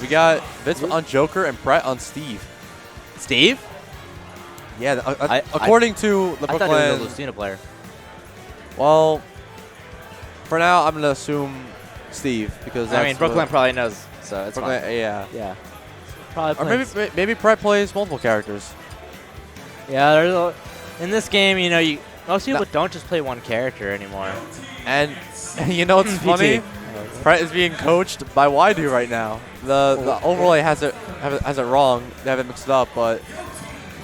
We got Vitz on Joker and Pret on Steve. Steve? Yeah, according to the I thought he was a Lucina player. Well, for now, I'm going to assume Steve. Because that's I mean, BrookLAN probably knows, so it's fine. Yeah. Yeah. Probably or maybe Pret plays multiple characters. Yeah, in this game, you know, most people don't just play one character anymore. And you know what's funny? Pret is being coached by Waidu right now. The overlay has it wrong. They haven't mixed it up, but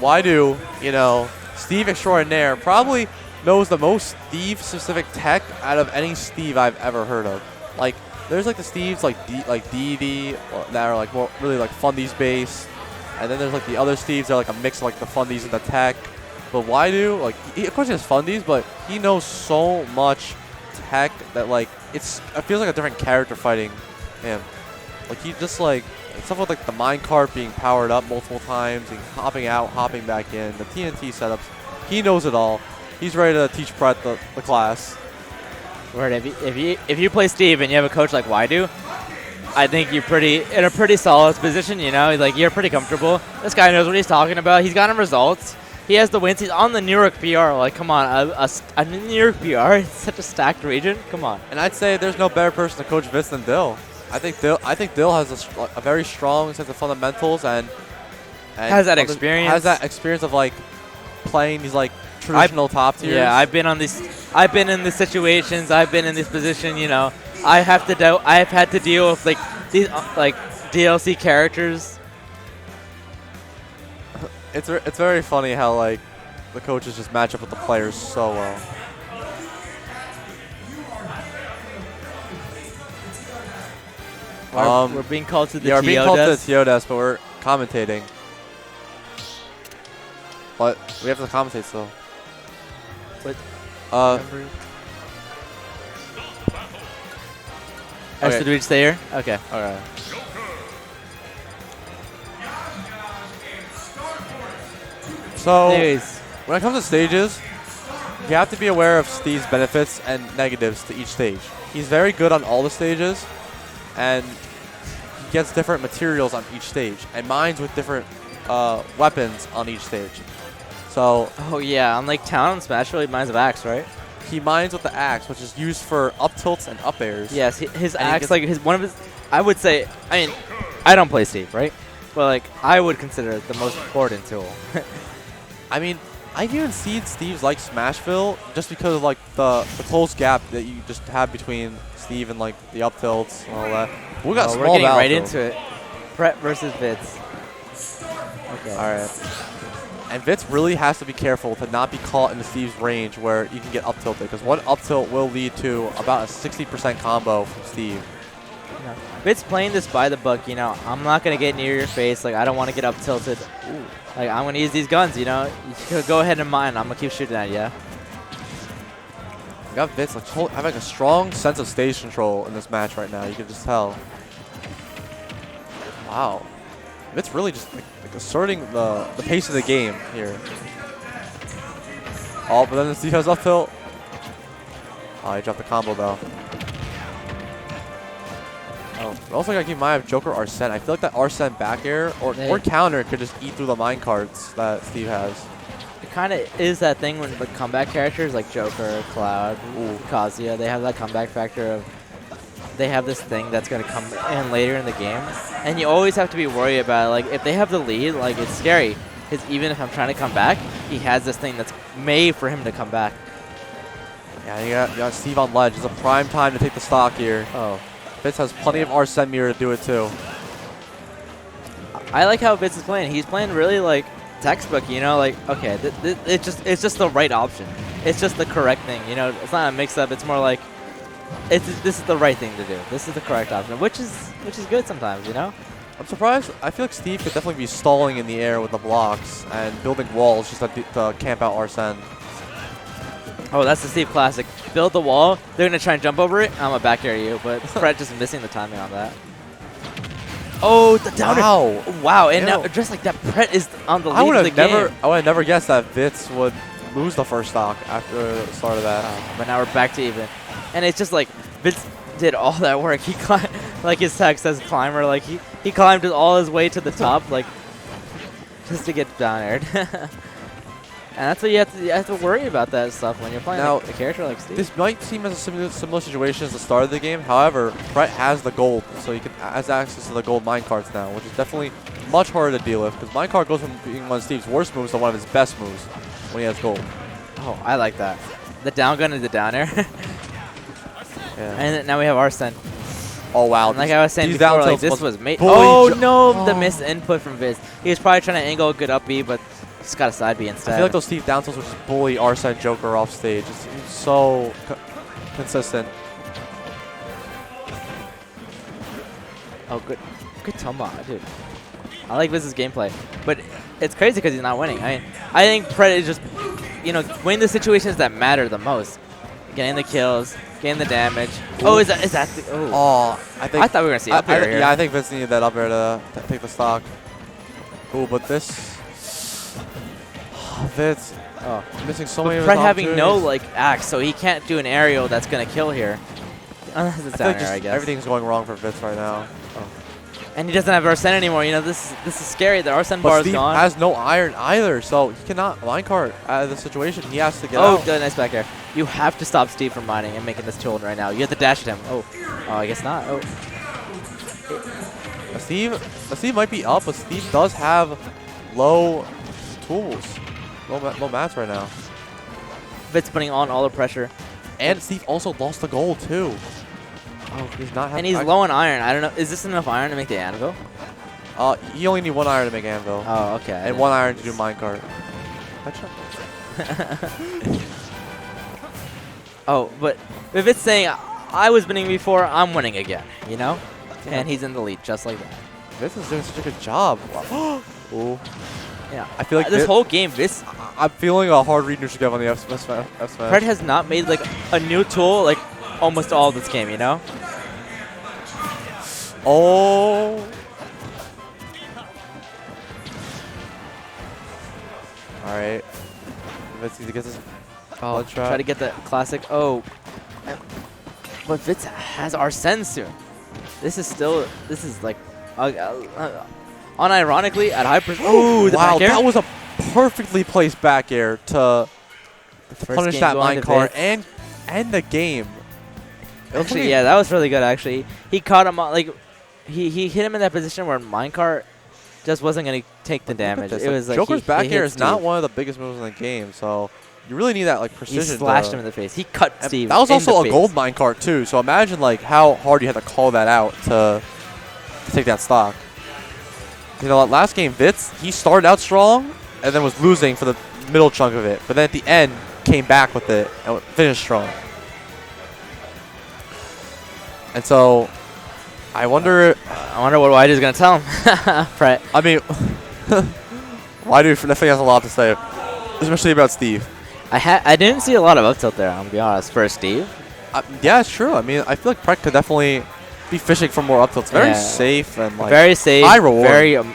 Waidu, you know, Steve Extraordinaire probably knows the most Steve-specific tech out of any Steve I've ever heard of. Like, there's like the Steves like DD that are like more really like fundies based, and then there's like the other Steves that are like a mix of like the fundies and the tech. But Waidu, like, of course he has fundies, but he knows so much tech that like it feels like a different character fighting him. Like he just like stuff with like the minecart being powered up multiple times and hopping out, hopping back in, the TNT setups. He knows it all. He's ready to teach Pret the class. Word, if you play Steve and you have a coach like Waidu, I think you're in a pretty solid position. You know, like you're pretty comfortable. This guy knows what he's talking about. He's gotten results. He has the wins. He's on the New York PR. Like, come on, a New York PR. It's such a stacked region. Come on. And I'd say there's no better person to coach Vitz than Dill. I think Dill has a very strong sense of fundamentals and has that experience. Has that experience of like playing these like traditional top tiers. Yeah, I've been in these situations. I've been in this position. You know, I have had to deal with like these like DLC characters. It's very funny how like the coaches just match up with the players so well. We're being called to the we're being called to the TO desk, but we're commentating. But we have to commentate still. But okay. Did we stay here? Okay. All right. So, anyways, when it comes to stages, you have to be aware of Steve's benefits and negatives to each stage. He's very good on all the stages, and he gets different materials on each stage, and mines with different weapons on each stage. So, oh yeah, on like Town and Smash, really mines with axe, right? He mines with the axe, which is used for up tilts and up airs. Yes, his axe, like one of his. I would say, I mean, I don't play Steve, right? But like, I would consider it the most important tool. I mean, I've even seen Steve's like Smashville just because of like the close gap that you just have between Steve and like the up tilts and all that. We got small. We're getting right into it. Pret versus Vitz. Okay. All right. And Vitz really has to be careful to not be caught in the Steve's range where you can get up tilted, because one up tilt will lead to about a 60% combo from Steve. No. Vitz playing this by the book, you know, I'm not going to get near your face. Like, I don't want to get up tilted. Ooh. Like, I'm going to use these guns, you know. You go ahead and mine. I'm going to keep shooting at you. We got Vitz having a strong sense of stage control in this match right now. You can just tell. Wow. Vitz really just like asserting the pace of the game here. Oh, but then Steve has up tilt. Oh, he dropped the combo though. Oh, but also gotta keep in mind of Joker Arsene. I feel like that Arsene back air or counter could just eat through the mine carts that Steve has. It kind of is that thing when the comeback characters like Joker, Cloud, Kazuya, they have that comeback factor of they have this thing that's going to come in later in the game. And you always have to be worried about it. Like, if they have the lead, like, it's scary. Because even if I'm trying to come back, he has this thing that's made for him to come back. Yeah, you got Steve on ledge. It's a prime time to take the stock here. Oh. Vitz has plenty of Arsene mirror to do it too. I like how Vitz is playing. He's playing really, like, textbook, you know? Like, okay, it's just the right option. It's just the correct thing, you know? It's not a mix-up. It's more like, this is the right thing to do. This is the correct option, which is good sometimes, you know? I'm surprised. I feel like Steve could definitely be stalling in the air with the blocks and building walls just to camp out Arsene. Oh, that's the Steve classic. Build the wall. They're going to try and jump over it. I'm going to back air you, but Pret just missing the timing on that. Oh, the downer. Wow. Wow, and now just like that, Pret is on the lead of the game. I would have never guessed that Vitz would lose the first stock after the start of that. But now we're back to even. And it's just like, Vitz did all that work. He climbed, like his tag says climber. Like he climbed all his way to the top, like just to get down aired. And that's what you have to worry about that stuff when you're playing a character like Steve. This might seem as a similar situation as the start of the game. However, Pret has the gold, so he has access to the gold minecarts now, which is definitely much harder to deal with because minecart goes from being one of Steve's worst moves to one of his best moves when he has gold. Oh, I like that. The down gun and the down air. Yeah. And now we have Arsene. Oh wow! And like I was saying these before, like this was made. Oh no! The missed input from Vitz. He was probably trying to angle a good up B, but just got a side B instead. I feel like those Steve down tilts would just bully Arsene Joker off stage. It's so consistent. Oh, good Toma, dude. I like Vitz's gameplay, but it's crazy because he's not winning. I think Pret is just, winning the situations that matter the most. Getting the kills, getting the damage. Ooh. Oh, is that the, oh. I thought we were going to see up air here. Yeah, I think Vitz needed that up air to take the stock. Ooh, but this... Vitz missing so many of his Pret having no, axe, so he can't do an aerial that's going to kill here. Unless it's down air, I guess. Everything's going wrong for Vitz right now. Oh. And he doesn't have Arsene anymore. This is scary. The Arsene bar is gone. Steve has no iron either, so he cannot minecart out of the situation. He has to get out. Oh, good, nice back air. You have to stop Steve from mining and making this children right now. You have to dash at him. Oh, I guess not. Oh. Steve might be up, but Steve does have low tools. Low mats right now. Vitz putting on all the pressure. And Steve also lost the goal too. Oh, he's not. And he's low on iron. I don't know. Is this enough iron to make the anvil? You only need 1 iron to make anvil. Oh, okay. And 1 iron to do minecart. Oh, but if it's saying I was winning before, I'm winning again, Yeah. And he's in the lead just like that. Vitz is doing such a good job. Ooh. Yeah. I feel like this whole game, I'm feeling a hard read neutral on the F smash. Pret has not made a new tool almost all of this game, Oh. All right. Vitz needs to get this. Oh, try to get the classic. Oh. But Vitz has Arsene soon. This is unironically at high percent. Oh, wow, that was a perfectly placed back air to punish that minecart and the game. Actually, yeah, that was really good. Actually, he caught him he hit him in that position where minecart just wasn't gonna take the damage. It was Joker's back air is not one of the biggest moves in the game, so you really need that precision. He slashed him in the face. He cut Steve. That was also a gold minecart too. So imagine how hard you had to call that out to take that stock. Last game, Vitz, he started out strong and then was losing for the middle chunk of it. But then at the end, came back with it and finished strong. And so, I wonder what Waidu's going to tell him. Pret. I mean, Waidu definitely has a lot to say, especially about Steve. I didn't see a lot of up tilt there, I'm going to be honest, for Steve. Yeah, it's true. I mean, I feel like Pret could definitely be fishing for more up tilts. Very safe and very safe. High reward.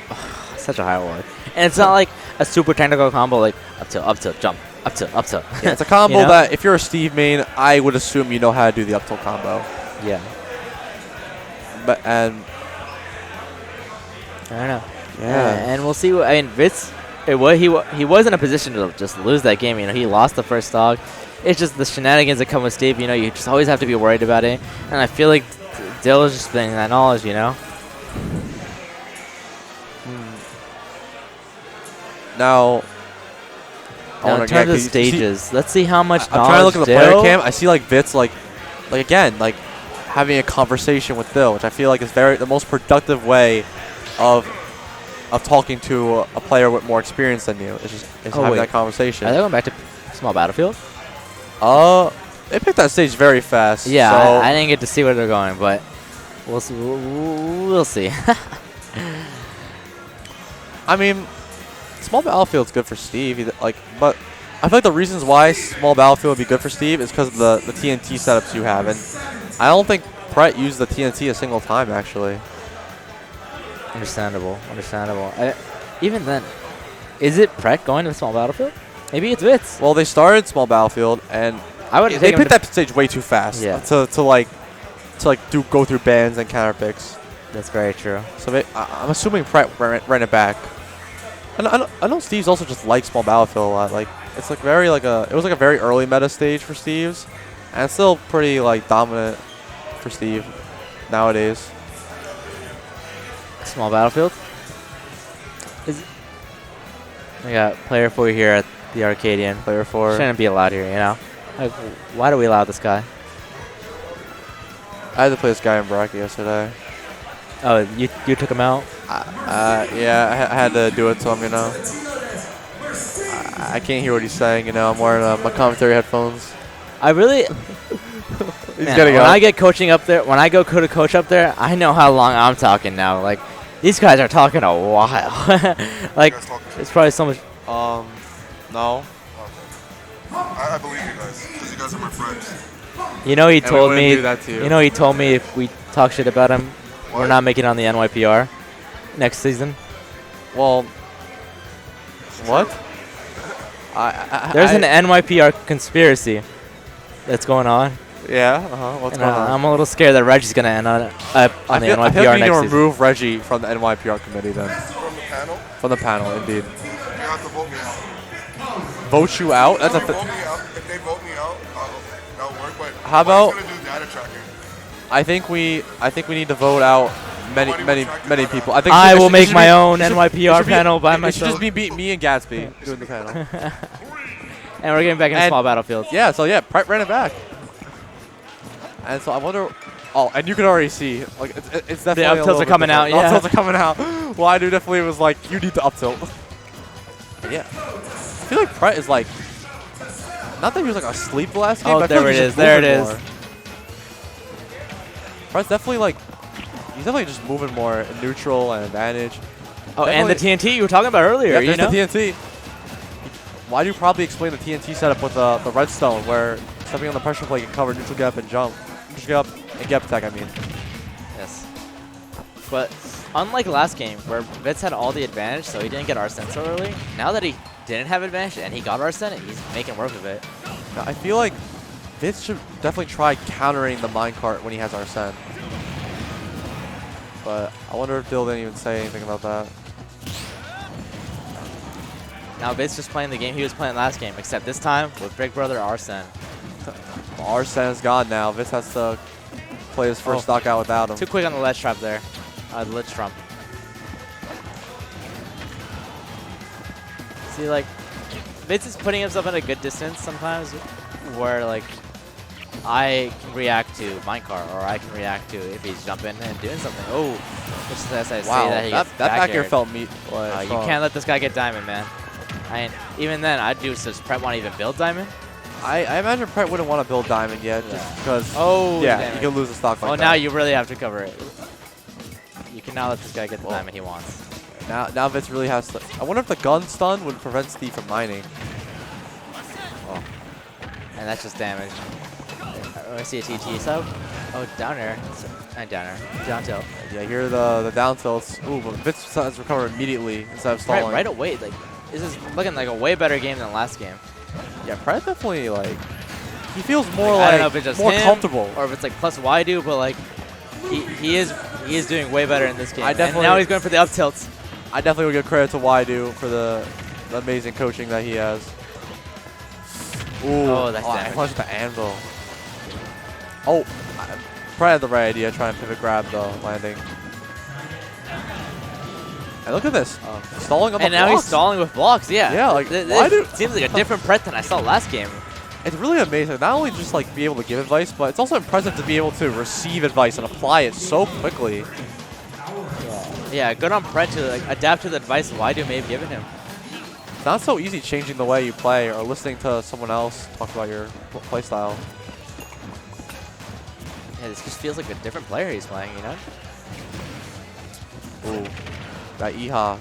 Such a high reward. And it's not like a super technical combo like up tilt, jump, up tilt. Yeah, it's a combo that if you're a Steve main, I would assume you know how to do the up tilt combo. Yeah. But I don't know. Yeah. And we'll see. Vitz, he was in a position to just lose that game. He lost the first stock. It's just the shenanigans that come with Steve. You just always have to be worried about it. And I feel like Dill is just spending that knowledge, Now in terms of stages, let's see how much knowledge I'm trying to look at the player cam. I see Vitz again having a conversation with Dill, which I feel like is the most productive way of talking to a player with more experience than you. It's having that conversation. Are they going back to small battlefield? They picked that stage very fast. Yeah, so I didn't get to see where they're going, but we'll see. We'll see. I mean, small battlefield's good for Steve. But I feel like the reasons why small battlefield would be good for Steve is because of the TNT setups you have, and I don't think Pret used the TNT a single time actually. Understandable. Even then, is it Pret going to the small battlefield? Maybe it's Vitz. Well, they started small battlefield, and they picked that stage way too fast. Yeah. To to like go through bans and counter picks. That's very true. So I'm assuming Pret ran it back. I know Steve's also just likes small battlefield a lot. Like it's like very like it was like a very early meta stage for Steve's, and it's still pretty like dominant for Steve nowadays. Small battlefield. We got player 4 here at the Arcadian. Player 4 shouldn't be allowed here, you know. Like, why do we allow this guy? I had to play this guy in bracket yesterday. Oh, you took him out? Yeah, I had to do it to him, you know. I can't hear what he's saying, you know. I'm wearing my commentary headphones. I really... He's Man, getting when up. I get coaching up there, when I go to coach up there, I know how long I'm talking now. Like, these guys are talking a while. Like, it's probably so much... No. I believe you guys, because you guys are my friends. You know, he And we told wouldn't me... do that to you. You know, he told me if we talk shit about him, we're What? not making it on the NYPR next season. Well, what? There's an NYPR conspiracy that's going on. Yeah, what's And going on? I'm a little scared that Reggie's going to end on the I NYPR feel next we need to season. remove Reggie from the NYPR committee then. From the panel, From the panel, indeed. you have to vote me out. Vote you out? That's a If they vote me out, that'll work. But How about- gonna do data tracking? I think we need to vote out many people. I think I it will should- make it should my be- own it should- NYPR it should be- panel by It should myself. just be me and Gatsby doing the panel. And we're getting back into And- small battlefields. Yeah, so yeah, Pret ran it back. And so I wonder. Oh, and you can already see, like, it's definitely up tilts are coming out, The up yeah. tilts are coming out. Why do definitely was like, you need to up tilt. Yeah. I feel like Pret is like, not that he was like asleep the last game, Oh, but I feel there like it he's is, just there moving it is. more. Pret's definitely like, he's definitely just moving more in neutral and advantage. Oh, and the Definitely- TNT you were talking about earlier, Yeah, you there's know? the TNT. Why do you probably explain the TNT setup with the redstone, where stepping on the pressure plate can cover neutral gap and jump, neutral gap and gap attack? I mean, Yes. But unlike last game, where Vitz had all the advantage, so he didn't get Arsene so early, now that he didn't have advantage and he got Arsene, he's making work of it. now, I feel like Vitz should definitely try countering the minecart when he has Arsene. But I wonder if Dill didn't even say anything about that. Now Vitz just playing the game he was playing last game, except this time with Big Brother Arsene. Well, Arsene is gone now. Vitz has to play his first stock out without him. Too quick on the ledge trap there. The ledge trump. See, like, Vitz is putting himself at a good distance sometimes where, like, I can react to minecart, or I can react to if he's jumping and doing something. Oh, just as I Wow, say that, he that gets back air aired. felt meat. You can't let this guy get diamond, man. I mean, even then, I'd do, does Pret want to even build diamond? I imagine Pret wouldn't want to build diamond yet, just because. Oh, yeah, damn you it. could lose a stock like Oh, that. now you really have to cover it. You cannot let this guy get the diamond he wants. Now Vitz really has to. I wonder if the gun stun would prevent Steve from mining. Oh. And that's just damage. I see a TT sub. Oh, down air. And down air. Down tilt. Yeah, here are the down tilts. Ooh, but Vitz has recovered immediately instead of stalling. Right away. Like, this is looking like a way better game than last game. Yeah, Pret definitely like. He feels more I like don't know if it's just more him comfortable. or if it's like plus Y do, but like he is doing way better in this game. I definitely- and now he's going for the up tilts. I definitely would give credit to Waidu for the amazing coaching that he has. Ooh, Oh, that's I damage. punched the anvil. Oh, Pret had the right idea trying to pivot grab the landing. And look at this, stalling on the And now he's blocks. stalling with blocks. Yeah. Yeah, like, This why do- seems like a different Pret than I saw last game. It's really amazing. Not only just like be able to give advice, but it's also impressive to be able to receive advice and apply it so quickly. Yeah, good on Pret to like adapt to the advice Waidu may have given him. It's not so easy changing the way you play or listening to someone else talk about your play style. Yeah, this just feels like a different player he's playing, you know? Ooh, that Iha.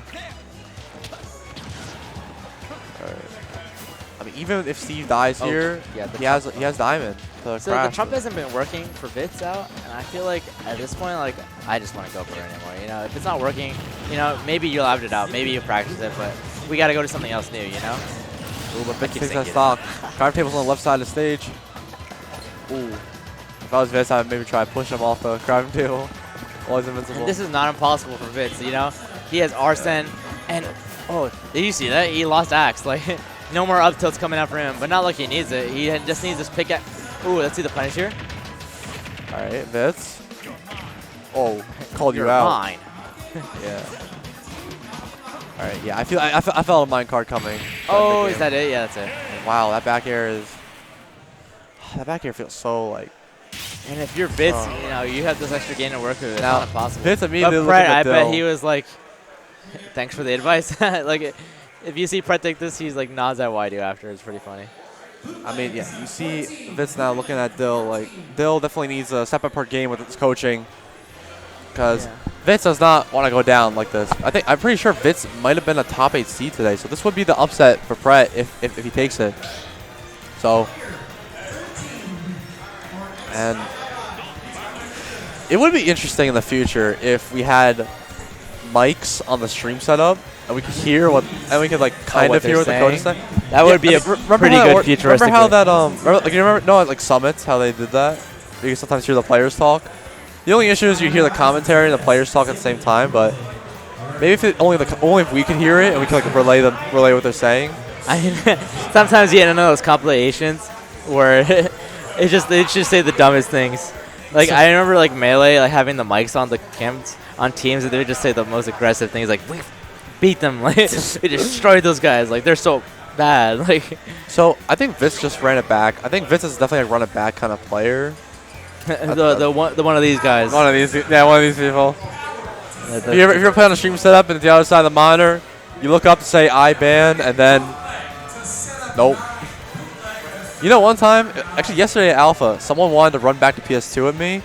I mean, even if Steve dies here, yeah, he has diamond to So crash. the trump hasn't been working for Vitz out, and I feel like at this point, like, I just want to go for it anymore. You know, if it's not working, you know, maybe you labbed it out, maybe you practice it, but we got to go to something else new, you know? Ooh, but Vitz keep takes that thinking. stock. Drive table's on the left side of the stage. Ooh. If I was Vitz, I'd maybe try to push him off the crafting table while he's invincible. And this is not impossible for Vitz, you know? He has Arsene, and, oh, did you see that? He lost Axe. Like, no more up tilts coming out for him, but not like he needs it. He just needs this pickaxe. Ooh, let's see the punish here. All right, Vitz. Oh, called you You're out. mine. Yeah. All right, yeah, I felt a mine card coming. Oh, is that it? Yeah, that's it. Wow, that back air is. That back air feels so like. And if you're Vitz, you know, you have this extra gain to work with. It's Now, not impossible. Vitz immediately But Pret, looking at I bet Dill. he was like, thanks for the advice. Like, if you see Pret take this, he's like nods at Waidu after. It's pretty funny. I mean, yeah, you see Vitz now looking at Dill. Like, Dill definitely needs a step up per game with his coaching. Because Vitz does not want to go down like this. I'm pretty sure Vitz might have been a top 8 seed today. So this would be the upset for Pret if he takes it. So, and it would be interesting in the future if we had mics on the stream setup and we could hear what, and we could like kind of hear what the coach is saying. That would be a pretty good futuristic. Remember how that like summits, how they did that? You can sometimes hear the players talk. The only issue is you hear the commentary and the players talk at the same time, but maybe if only if we could hear it and we could like relay what they're saying. I mean, sometimes you get into those compilations where they just say the dumbest things. Like I remember like Melee like having the mics on the cams on teams and they would just say the most aggressive things like we beat them, like we destroyed those guys, like they're so bad. Like so I think Vitz just ran it back. I think Vitz is definitely a run it back kind of player. the one of these guys. One of these people. If you're playing on a stream setup and at the other side of the monitor, you look up to say I ban and then nope. You know, one time, actually yesterday at Alpha, someone wanted to run back to PS2 with me,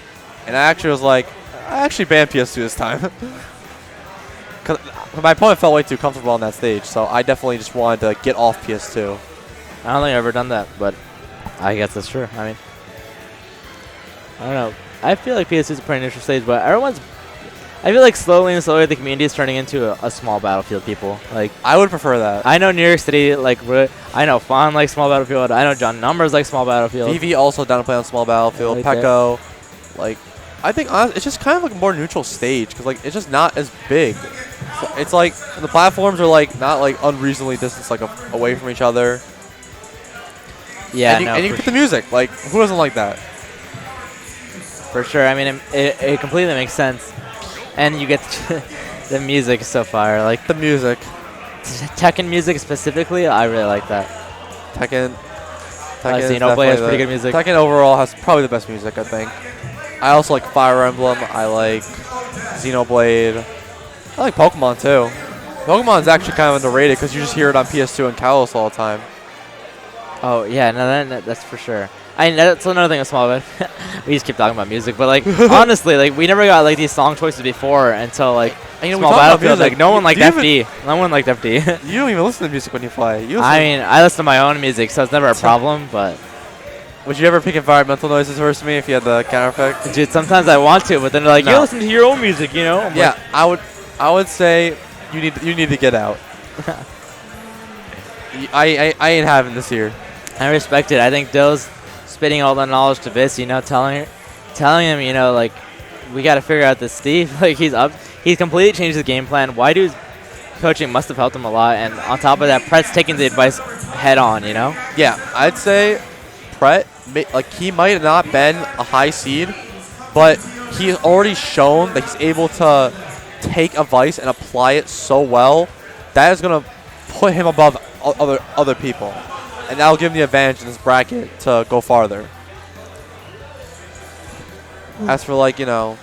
and I actually was like, I actually banned PS2 this time. Because my opponent felt way too comfortable on that stage, so I definitely just wanted to get off PS2. I don't think I've ever done that, but I guess that's true. I mean, I don't know. I feel like PS2 is a pretty neutral stage, but I feel like slowly and slowly the community is turning into a small Battlefield people. Like I would prefer that. I know New York City, like I know Fawn likes small Battlefield. I know John Numbers like small Battlefield. VV also down to play on small Battlefield. Pecco, like I think it's just kind of like a more neutral stage because like it's just not as big. So it's like the platforms are like not like unreasonably distanced like away from each other. Yeah, and you get the music. Like who doesn't like that? For sure. I mean, it completely makes sense. And you get the music so far. Like the music. Tekken music specifically, I really like that. Tekken Xenoblade has pretty good music. Tekken overall has probably the best music, I think. I also like Fire Emblem. I like Xenoblade. I like Pokemon too. Pokemon's actually kind of underrated because you just hear it on PS2 and Kalos all the time. Oh yeah, no, that's for sure. I mean, that's another thing with small bit. We just keep talking about music, but like honestly, like we never got like these song choices before until like small Battlefield. Like no one liked FD. No one liked FD. You don't even listen to music when you play. I mean, I listen to my own music, so it's never a problem. But would you ever pick environmental noises versus me if you had the counter effect? Dude, sometimes I want to, but then they're like, you listen to your own music, you know? I'm like, I would say you need to get out. I ain't having this here. I respect it. I think Dill's spitting all the knowledge to Vitz, you know, telling him, you know, like, we got to figure out this Steve. Like, he's completely changed his game plan. Waidu's coaching must have helped him a lot, and on top of that, Pret's taking the advice head on, you know? Yeah, I'd say Pret, like, he might have not been a high seed, but he's already shown that he's able to take advice and apply it so well that is going to put him above other people. And that'll give him the advantage in this bracket to go farther. As for like, you know,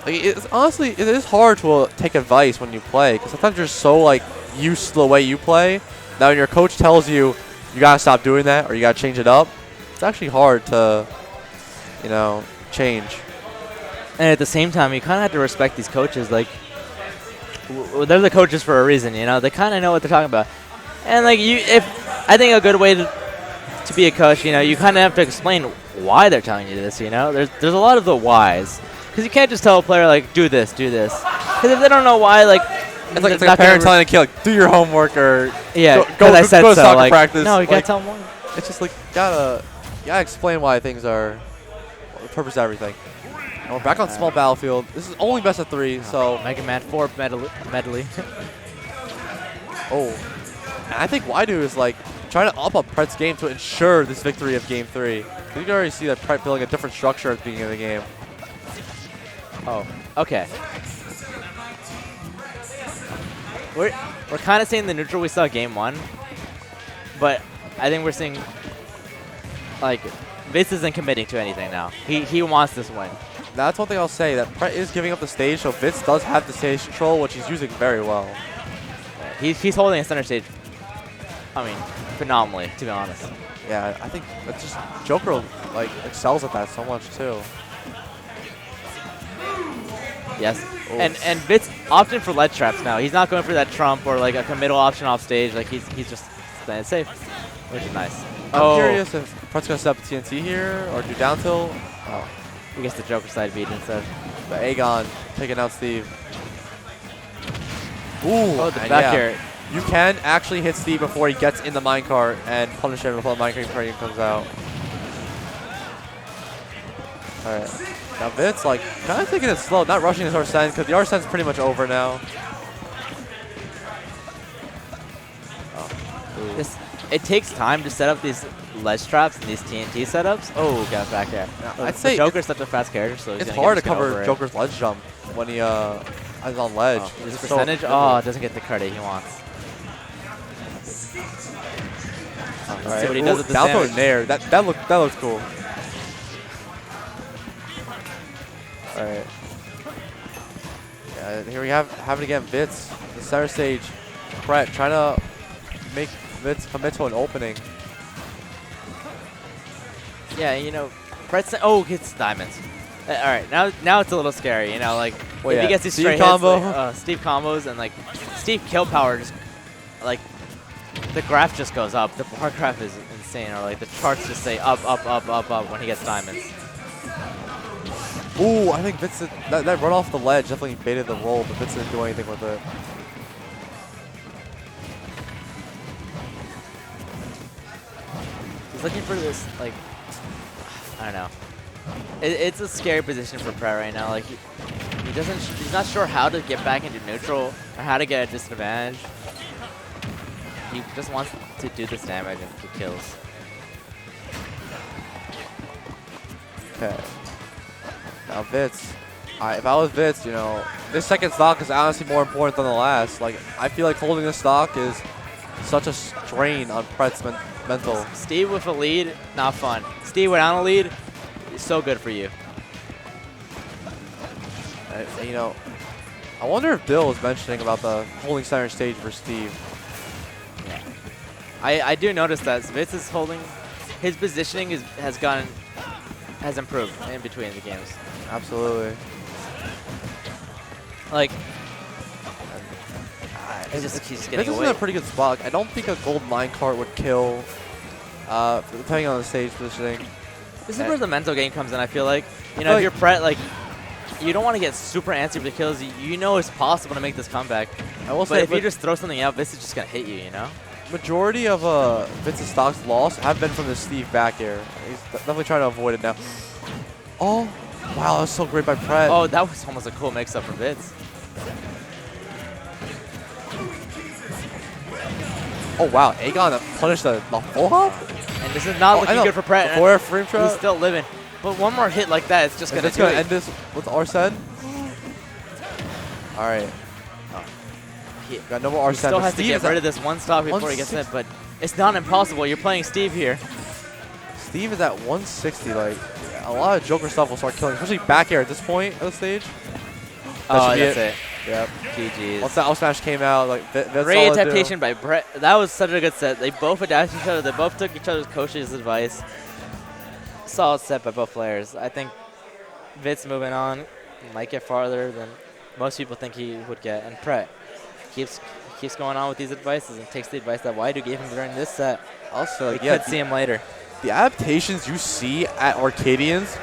like honestly, it is hard to take advice when you play because sometimes you're so like used to the way you play. Now when your coach tells you you gotta stop doing that or you gotta change it up, it's actually hard to, you know, change. And at the same time, you kind of have to respect these coaches. Like, they're the coaches for a reason, you know. They kind of know what they're talking about. And like I think a good way to be a coach, you know, you kind of have to explain why they're telling you this, you know. There's a lot of the whys. Because you can't just tell a player, like, do this. Because if they don't know why, like... It's like a parent telling a kid, like, do your homework or go to soccer practice. No, you gotta tell them why. It's just like, gotta explain why things are purpose everything. And we're back on small battlefield. This is only best of 3, so. Mega Man 4 medley. Oh. And I think Waidu is like trying to up Pret's game to ensure this victory of game 3. You can already see that Pret building a different structure at the beginning of the game. Oh, okay. We're kind of seeing the neutral we saw game 1, but I think we're seeing like Vitz isn't committing to anything now. He wants this win. That's one thing I'll say, that Pret is giving up the stage, so Vitz does have the stage control, which he's using very well. He's holding a center stage, I mean, phenomenally, to be honest. Yeah, I think that's just Joker like excels at that so much too. Yes, and Vitz opting for ledge traps now. He's not going for that trump or like a committal option off stage. Like he's just playing it safe, which is nice. I'm curious if Pret's gonna set up TNT here or do down tilt. Oh, he gets the Joker side beat instead. But Aegon taking out Steve. Ooh, oh, the back air. You can actually hit Steve before he gets in the minecart and punish him before the minecart comes out. All right. Now Vitz, like, kind of taking it slow, not rushing his Arsene, because the Arsene's pretty much over now. It takes time to set up these ledge traps and these TNT setups. Oh, got back there. I'd say Joker's such a fast character, so it's hard to cover Joker's ledge jump when he is on ledge. Oh, his percentage, doesn't get the credit he wants. Let's see what he does with the down throw sandwich. Nair. That looks cool. All right. Yeah, here we have it again. Vitz, the center stage. Pret trying to make Vitz commit to an opening. Yeah, you know, Pret's hits diamonds. All right, now it's a little scary. You know, like if he gets these straight combo. hits, like, Steve combos, and like Steve kill power just like the graph just goes up. The bar graph is insane, or like the charts just say up, up, up, up, up when he gets diamonds. Ooh, I think Vitz that run off the ledge definitely baited the roll, but Vitz didn't do anything with it. He's looking for this, like, I don't know. It's a scary position for Pret right now. Like he's not sure how to get back into neutral or how to get a disadvantage. He just wants to do this damage and get kills. Okay. Now Vitz, if I was Vitz, you know, this second stock is honestly more important than the last. Like, I feel like holding this stock is such a strain on Pret's mental. Steve with a lead, not fun. Steve without a lead, is so good for you. You know, I wonder if Bill was mentioning about the holding center stage for Steve. Yeah. I do notice that Vitz is holding, his positioning has improved in between the games. Absolutely. Like, he's just getting away. This is in a pretty good spot. I don't think a gold minecart would kill, depending on the stage positioning. This is where the mental game comes in, I feel like. You know, if you're Pret, like, you don't want to get super antsy with the kills. You know it's possible to make this comeback. But if you just throw something out, Vitz is just going to hit you, you know? Majority of Vitz's stocks lost have been from the Steve back air. He's definitely trying to avoid it now. Oh, wow, that was so great by Pret. Oh, that was almost a cool mix-up for Vitz. Oh, wow, Aegon punished the full hop? And this is not looking good for Pret. Before frame trap? He's still living. But one more hit like that, it's just going to end this with Arsene? All right. He got no more Arsene. Still has to get rid of this one stock before he gets hit, but it's not impossible. You're playing Steve here. Steve is at 160. Like, a lot of Joker stuff will start killing, especially back air at this point of the stage. That's it. Yep. GG's. Once that out smash came out, like, great adaptation by Pret. That was such a good set. They both adapted each other. They both took each other's coach's advice. Solid set by both players. I think Vitz moving on might get farther than most people think he would get, and Pret keeps going on with these advices and takes the advice that Waidu gave him during this set. Also, we could see him later. The adaptations you see at Arcadians